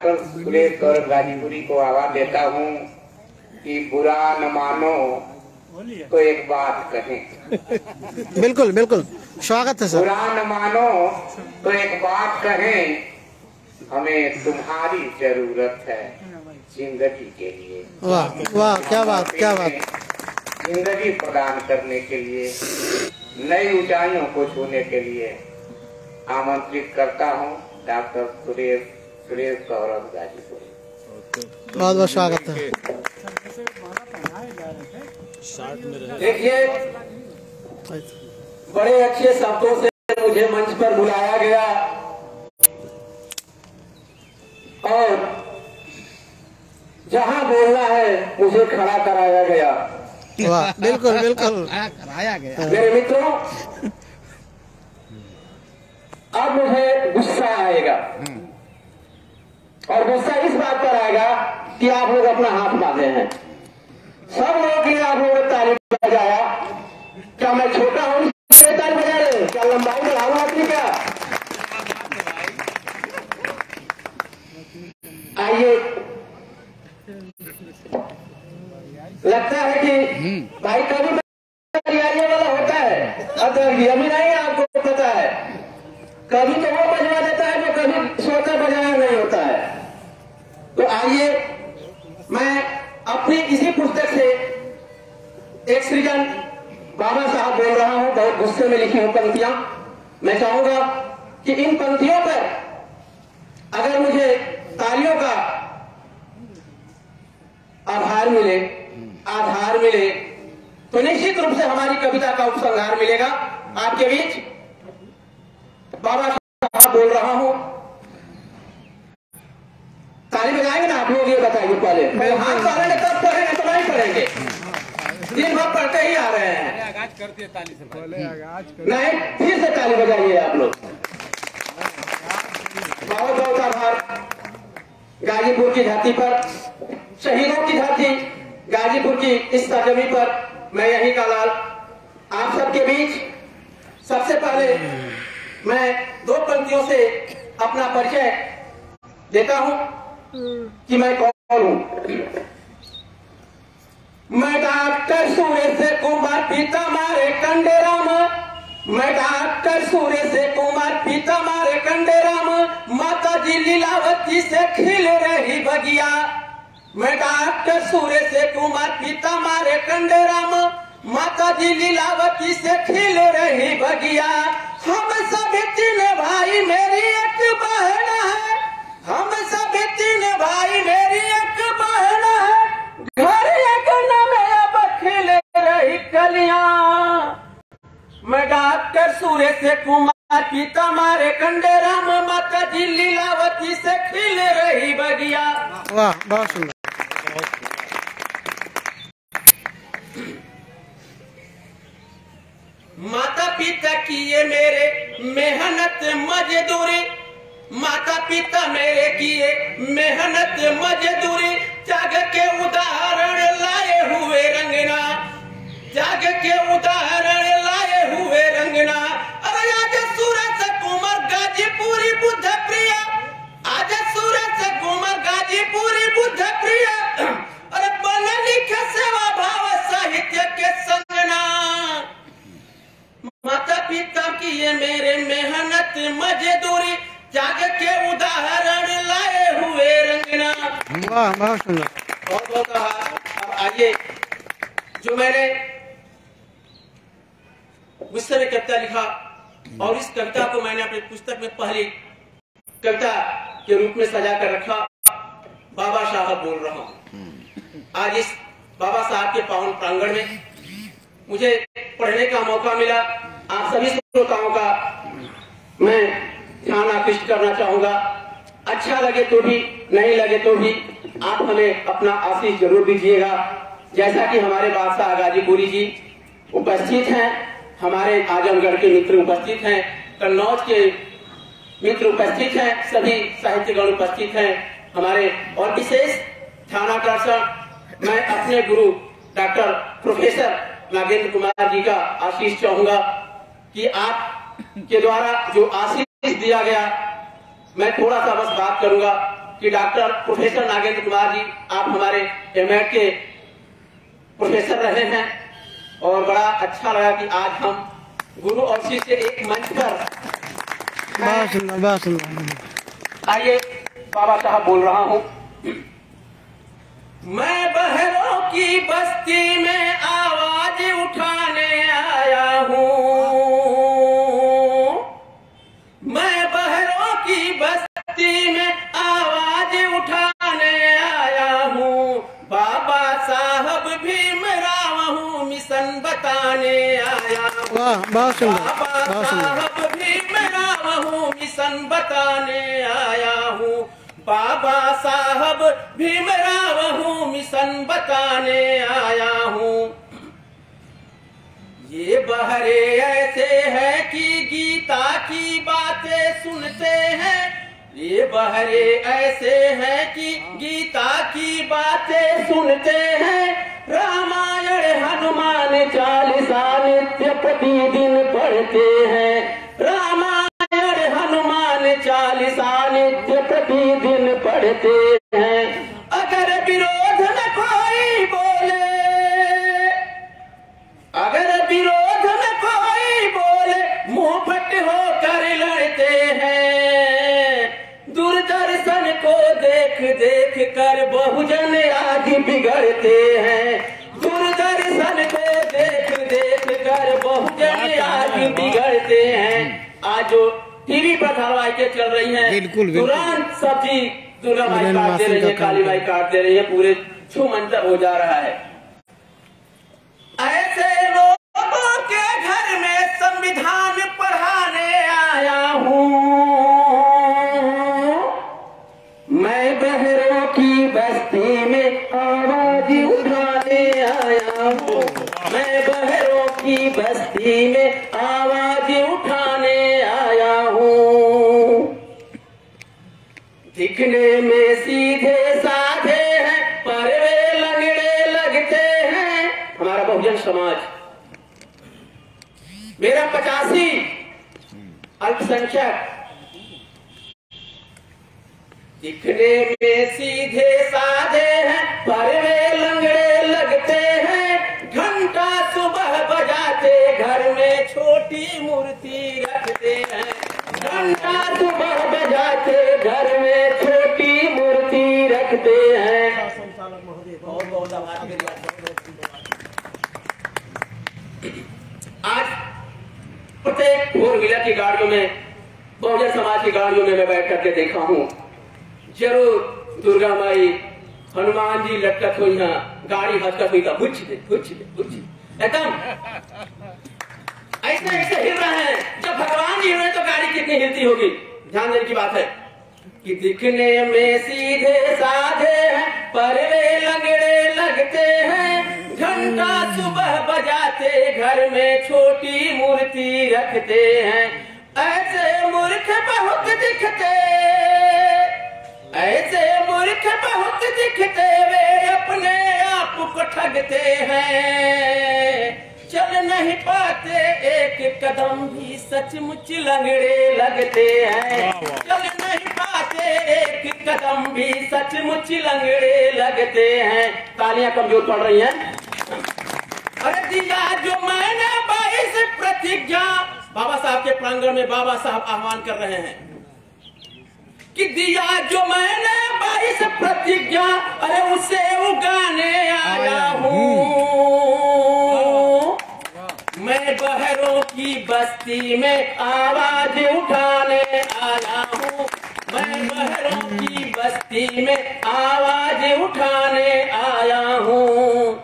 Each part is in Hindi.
सुरेश और गाजीपुरी को आवाज देता हूँ कि बुरा न मानो तो एक बात कहें। बिल्कुल बिल्कुल, स्वागत है सर। बुरा न मानो तो एक बात कहें, हमें तुम्हारी जरूरत है जिंदगी के लिए। वाह वाह, क्या बात क्या बात। जिंदगी प्रदान करने के लिए, नई ऊंचाइयों को छूने के लिए आमंत्रित करता हूँ डॉक्टर सुरेश गौरव गाजीपुरी। बहुत बहुत स्वागत है। देखिए, बड़े अच्छे शब्दों से मुझे मंच पर बुलाया गया और जहां बोलना है मुझे खड़ा कराया गया। वाह, बिल्कुल बिल्कुल कराया गया। मेरे मित्रों, अब मुझे गुस्सा आएगा और गुस्सा इस बात पर आएगा कि आप लोग अपना हाथ बांधे हैं। सब लोगों के लिए आप लोगों ने ताली बजाया। क्या मैं छोटा हूं इसलिए ताली बजा रहे? क्या लंबाई बढ़ाऊं आपकी? क्या आइए, लगता है कि भाई कभी तैयारी वाला होता है, अब अभी नहीं, आपको पता है। कभी तो वो बजवा देता है जो कभी सोचा बजाया नहीं होता है। तो आइए, मैं अपनी इसी पुस्तक से एक सृजन बाबा साहब बोल रहा हूं, बहुत गुस्से में लिखी हूं पंक्तियां। मैं चाहूंगा कि इन पंक्तियों पर अगर मुझे तालियों का आधार मिले तो निश्चित रूप से हमारी कविता का उपसंहार मिलेगा। आपके बीच बाबा साहब बोल रहा हूं, ताली बजाएंगे ना आप लोग? ये बताइए पहले हाथ पढ़ेंगे तब पढ़ेंगे तो नहीं पढ़ेंगे? दिन भर पढ़ते ही आ रहे हैं। आगाज करते ताली से नहीं, फिर से ताली बजाइए आप लोग। बहुत बहुत आभार। गाजीपुर की धरती पर, शहीदों की धरती गाजीपुर की इस सरजमी पर मैं यही का लाल आप सबके बीच सबसे पहले मैं दो पंक्तियों से अपना परिचय देता हूं कि मैं कौन हूं। मैं डॉक्टर सुरेश कुमार पिता मारे कंडे राम। मैं डॉक्टर सुरेश कुमार पिता मारे कंडे राम। माता जी लीलावती से खिल रही बगिया। मैं डॉक्टर सुरेश कुमार पिता मारे कंडे राम। माता जी लीलावती से खिल रही बगिया। हम सभी तीन भाई मेरी एक बहन है। हम सभी तीन भाई मेरी एक बहन है। घर एक में अब खिल रही कलियां। मैं डॉक्टर सुरेश कुमार पिता मारे कंडे राम। माता जी लीलावती से खिल रही बगिया। वाह, बहुत सुंदर। माता पिता किए मेरे मेहनत मजदूरी। माता पिता मेरे किए मेहनत मजदूरी। त्याग के उदाहरण लाए हुए रंगना। त्याग के उदाहरण लाए हुए रंगना। अरे आज सूरज कुमार गाजीपुरी बुद्ध प्रिय। आज सूरज कुमार गाजीपुरी बुद्ध प्रिय। अरे बन लिखे सेवा भाव साहित्य के संगना। माता पिता की ये मेरे मेहनत मजदूरी। त्याग के उदाहरण लाए हुए रंगना। वाह, बहुत सुंदर। बहुत बहुत अब आइए, जो मैंने गुस्से में कविता लिखा और इस कविता को मैंने अपनी पुस्तक में पहली कविता के रूप में सजा कर रखा। बाबा साहब बोल रहा हूँ। आज इस बाबा साहब के पावन प्रांगण में मुझे पढ़ने का मौका मिला। आप सभी श्रोताओं का मैं ध्यान आकृष्ट करना चाहूंगा। अच्छा लगे तो भी, नहीं लगे तो भी आप हमें अपना आशीष जरूर दीजिएगा। जैसा कि हमारे बादशाह गाजीपुरी जी उपस्थित हैं, हमारे आजमगढ़ के मित्र उपस्थित हैं, कन्नौज के मित्र उपस्थित हैं, सभी साहित्यगण उपस्थित हैं हमारे। और विशेष ध्यानाकर्षण मैं अपने गुरु डॉक्टर प्रोफेसर नागेंद्र कुमार जी का आशीष चाहूंगा कि आप के द्वारा जो आशीष दिया गया, मैं थोड़ा सा बस बात करूंगा कि डॉक्टर प्रोफेसर नागेंद्र कुमार जी, आप हमारे एमएड के प्रोफेसर रहे हैं और बड़ा अच्छा लगा कि आज हम गुरु और शिष्य एक मंच पर। बहुत सुंदर, बहुत सुंदर। आइए, बाबा साहब बोल रहा हूँ। मैं बहरों की बस्ती में आवाज उठाने आया हूँ। मैं बहरों की बस्ती में आवाज उठाने आया हूँ। बाबा साहब भीमराव हूँ, मिशन बताने आया हूँ। वाह, बहुत सुंदर, बाबा बहुत सुंदर। साहब भीमराव हूँ, मिशन बताने आया हूँ। बाबा साहब भीमराव हूँ, मिशन बताने आया हूँ। ये बहरे ऐसे है कि गीता की बातें सुनते हैं। ये बहरे ऐसे हैं कि गीता की बातें सुनते हैं। रामायण हनुमान चालीसा नित्य प्रतिदिन पढ़ते हैं। रामायण हनुमान चालीसा नित्य प्रतिदिन पढ़ते हैं। अगर विरोध न कोई बोले, अगर विरोध न कोई बोले, मुंह फट होकर लड़ते हैं। दूरदर्शन को देख देख कर बहुजन आज बिगड़ते हैं। दूरदर्शन को देख देख कर बहुजन आज बिगड़ते हैं। आज जो टीवी पर धारावाहिकें चल रही हैं, बिल्कुल तुरंत सब्जी दुर्गा माई काट दे रही है, काली माई काट दे रही है, पूरे छूमंतर हो जा रहा है। ऐसे लोगों के घर में संविधान पढ़ाने आया हूँ। मैं बहरों की बस्ती में आवाज उठाने आया हूँ। मैं बहरों की बस्ती में आवाज उठाने आया हूँ। दिखने में सीधे साधे हैं, पर वे लंगड़े लगते हैं। हमारा बहुजन समाज, मेरा 85 अल्पसंख्यक, दिखने में सीधे साधे हैं, पर वे लंगड़े लगते हैं। घंटा सुबह बजाते घर में छोटी मूर्ति रखते हैं। घंटा सुबह बजाते घर में छोटी मूर्ति रखते हैं। बहुत बहुत आभार। आज प्रत्येक फोर व्हीलर की गाड़ियों में, बहुजन समाज की गाड़ियों में मैं बैठ करके देखा हूँ। जरूर दुर्गा माई, हनुमान जी लटकत हुई हैं, गाड़ी हटकत हुई था, बुझ दे एकदम ऐसे ऐसे हिल रहे हैं। जब भगवान जी हुए तो गाड़ी कितनी हिलती होगी। ध्यान देने की बात है कि दिखने में सीधे साधे हैं, पर वे लंगड़े लगते हैं। घंटा सुबह बजाते घर में छोटी मूर्ति रखते हैं। ऐसे मूर्ख बहुत दिखते, ऐसे मूर्ख बहुत दिखते, वे अपने आप को ठगते हैं। चल नहीं पाते एक कदम भी, सचमुच लंगड़े लगते हैं। चल नहीं पाते एक कदम भी, सचमुच लंगड़े लगते हैं। तालियां कमजोर पड़ रही हैं। अरे दिया जो मैंने 22 प्रतिज्ञा, बाबा साहब के प्रांगण में बाबा साहब आह्वान कर रहे हैं कि दिया जो मैंने 22 प्रतिज्ञा, अरे उसे उगाने आया हूँ। मैं बहरों की बस्ती में आवाज उठाने आया हूँ। मैं बहरों की बस्ती में आवाज उठाने आया हूँ।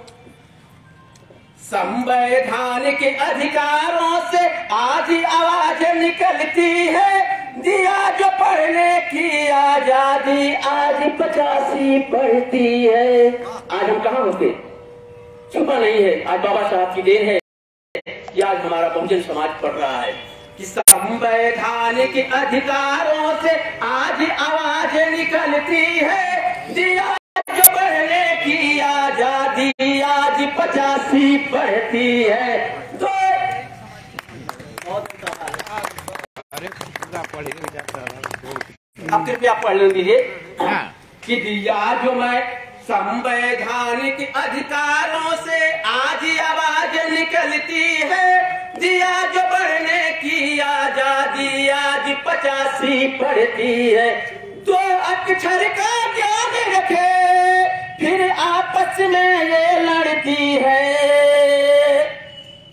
संवैधानिक अधिकारों से आज आवाज निकलती है। दिया जो पढ़ने की आजादी, आज 85 पढ़ती है। आज हम कहाँ होते, छुपा नहीं है। आज बाबा साहब की देन है कि आज हमारा बहुजन समाज पढ़ रहा है कि संवैधानिक अधिकारों से आज आवाज निकलती है। दिया जो पढ़ने की आजादी, आज 85 पढ़ती है। तो अब कृपया पढ़ लीजिए। कि दिया जो मैं संवैधानिक अधिकारों से आज आवाज निकलती है, दिया जो बढ़ने की आजादी आज 85 पड़ती है। दो अक्षर का ज्ञान रखे फिर आपस में ये लड़ती है,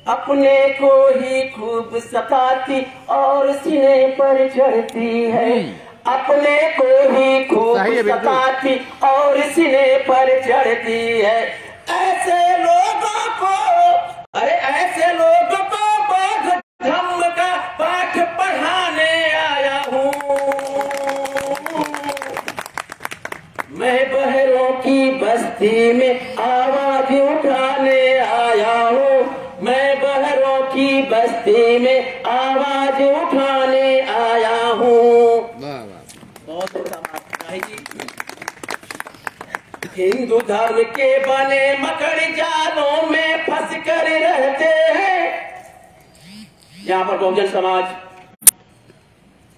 अपने को ही खूब सताती और सीने पर चढ़ती है, अपने को ही खूब सताती और सीने पर चढ़ती है। ऐसे लोगों को, अरे ऐसे लोगों को बौद्ध धर्म का पाठ पढ़ाने आया हूँ। मैं बहरों की बस्ती में आवाज उठाने आया हूँ, मैं बहरों की बस्ती में आवाज उठाने आया हूँ। बहुत हिंदू धर्म के बने मकड़ जालों में फंस कर रहते हैं। यहाँ पर बहुजन समाज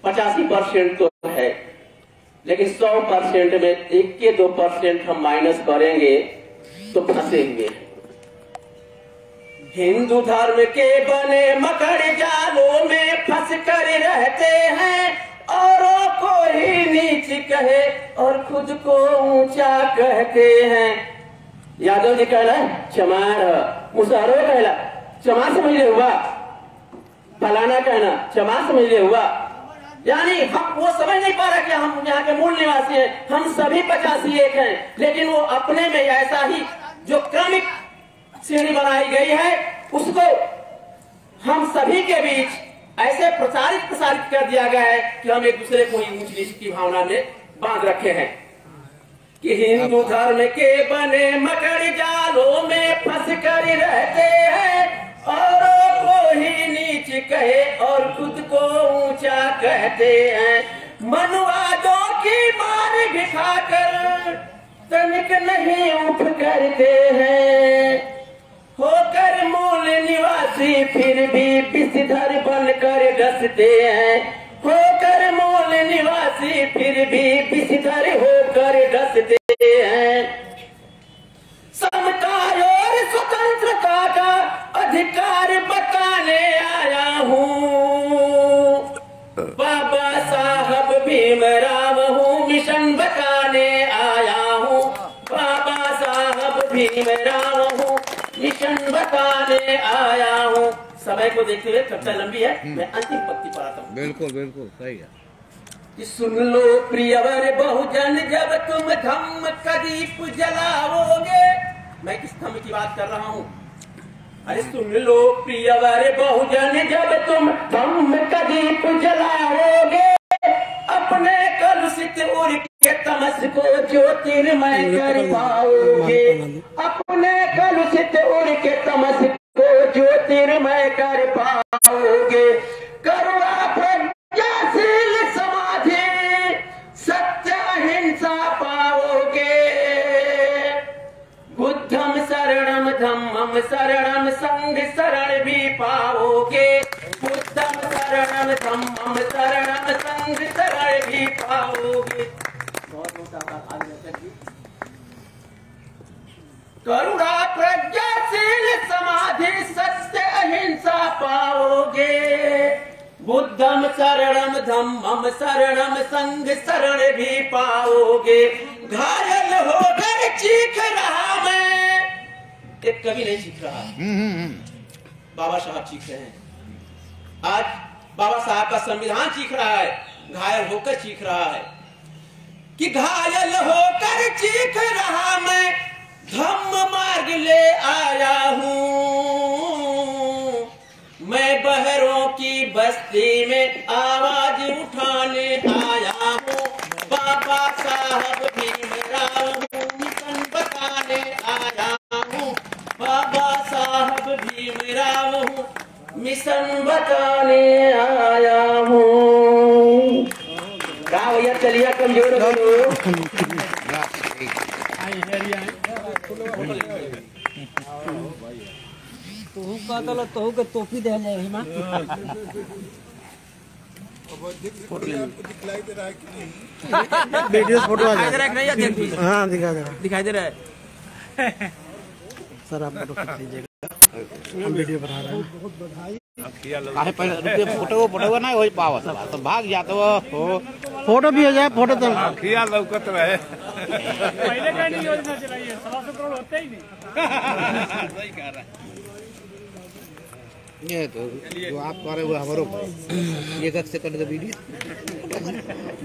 85% तो है, लेकिन 100% में 1 के 2% हम माइनस करेंगे तो फंसे हुए। हिंदू धर्म के बने मकड़ जालों में फंस कर रहते हैं, औरों को ही नीच कहे और खुद को ऊंचा कहते हैं। यादव जी कहला चमार, मुसहरो कहला चमार समझ ले हुआ, फलाना कहना चमार समझ ले हुआ। यानी हम वो समझ नहीं पा रहा कि हम यहाँ के मूल निवासी हैं, हम सभी 85 एक हैं, लेकिन वो अपने में ऐसा ही जो क्रमिक श्रेणी बनाई गई है उसको हम सभी के बीच ऐसे प्रसारित कर दिया गया है कि हम एक दूसरे को ही ऊंच नीच की भावना में बांध रखे हैं कि हिंदू धर्म के बने मकड़ जालों में फंस कर रहते हैं, औरों को ही नीच कहे और खुद को ऊंचा कहते हैं। मनुवादों की मार भी खाकर तनिक नहीं उठ करते हैं, होकर मूल निवासी फिर भी विषधर बनकर डसते हैं, होकर मूल निवासी फिर भी विषधर होकर डसते हैं। समता और स्वतंत्रता का अधिकार बताने आया हूँ, बाबा साहब भीमराव हूँ, मिशन बताने आया हूँ, बाबा साहब भीमराव हूँ, मिशन बताने आया हूँ। समय को देखते हुए कविता लंबी है, मैं अंतिम पंक्ति पढ़ाता हूँ। बिल्कुल बिल्कुल सही है कि सुन लो प्रियवर बहुजन, जब तुम धम्म का दीप जलाओगे। मैं किस धम्म की बात कर रहा हूँ? अरे सुन लो प्रियवर बहुजन, जब तुम धम्म का दीप जलाओगे, अपने कलुषित उर के तमस को ज्योतिर्मय कर पाओगे, अपने कलुषित उर के तमस को ज्योतिर्मय कर पाओगे। करुणा प्रज्ञाशील समाधि सत्य अहिंसा पाओगे, बुद्धम शरणम धम्मम शरणम संघ शरण भी पाओगे, बुद्धम शरणम धम्मम शरणम संघ शरण भी पाओगे। करुणा प्रज्ञाशील समाधि सत्य अहिंसा पाओगे, बुद्धम शरणम धम्मम शरणम संघ शरण भी पाओगे। घायल होकर चीख रहा मैं, एक कवि नहीं चीख रहा, बाबा साहब चीख रहे हैं। आज बाबा साहब का संविधान चीख रहा है, घायल होकर चीख रहा है कि घायल होकर चीख रहा मैं, धम्म मार्ग ले आया हूँ, मैं बहरों की बस्ती में आवाज उठाने आया हूँ, बाबा साहब भीमराव हूँ, मिशन बताने आया हूँ, बाबा साहब भीमराव हूँ, मिशन बताने आया हूँ। क्या भैया चलिए कमजोर हो तोहू का तला तोहू के टोपी दे जाए वीडियो फोटो आ दिखाई दे जाए। रहा है कि नहीं अध्यक्ष जी? हाँ दिखा दे रहा है। दिखाई दे रहा है। सर आप फोटो खींच लीजिएगा, हम वीडियो बना रहे हैं। अरे पहले रुपये फोटो ना वही पावत तो भाग जाते हो। फोटो भी हो जाए, फोटो तो खिया लौकत रहे। पहले का नहीं योजना चलाई है, 125 करोड़ होते ही नहीं। सही कह रहा है। ये तो जो आप कह रहे हो हमारो ये कब से कर दो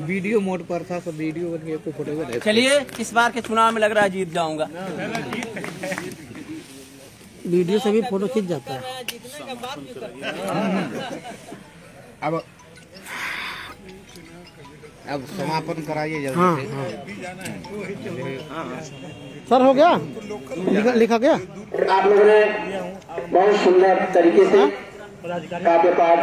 वीडियो मोड पर था, सब वीडियो बन के को फोटो में। चलिए इस बार के चुनाव में लग रहा है जीत जाऊंगा। वीडियो से भी फोटो खींच जाता है। अब समापन कराइए जल्दी हाँ से। हाँ सर हो गया, लिखा गया। आप लोगों ने बहुत सुंदर तरीके से काव्य पाठ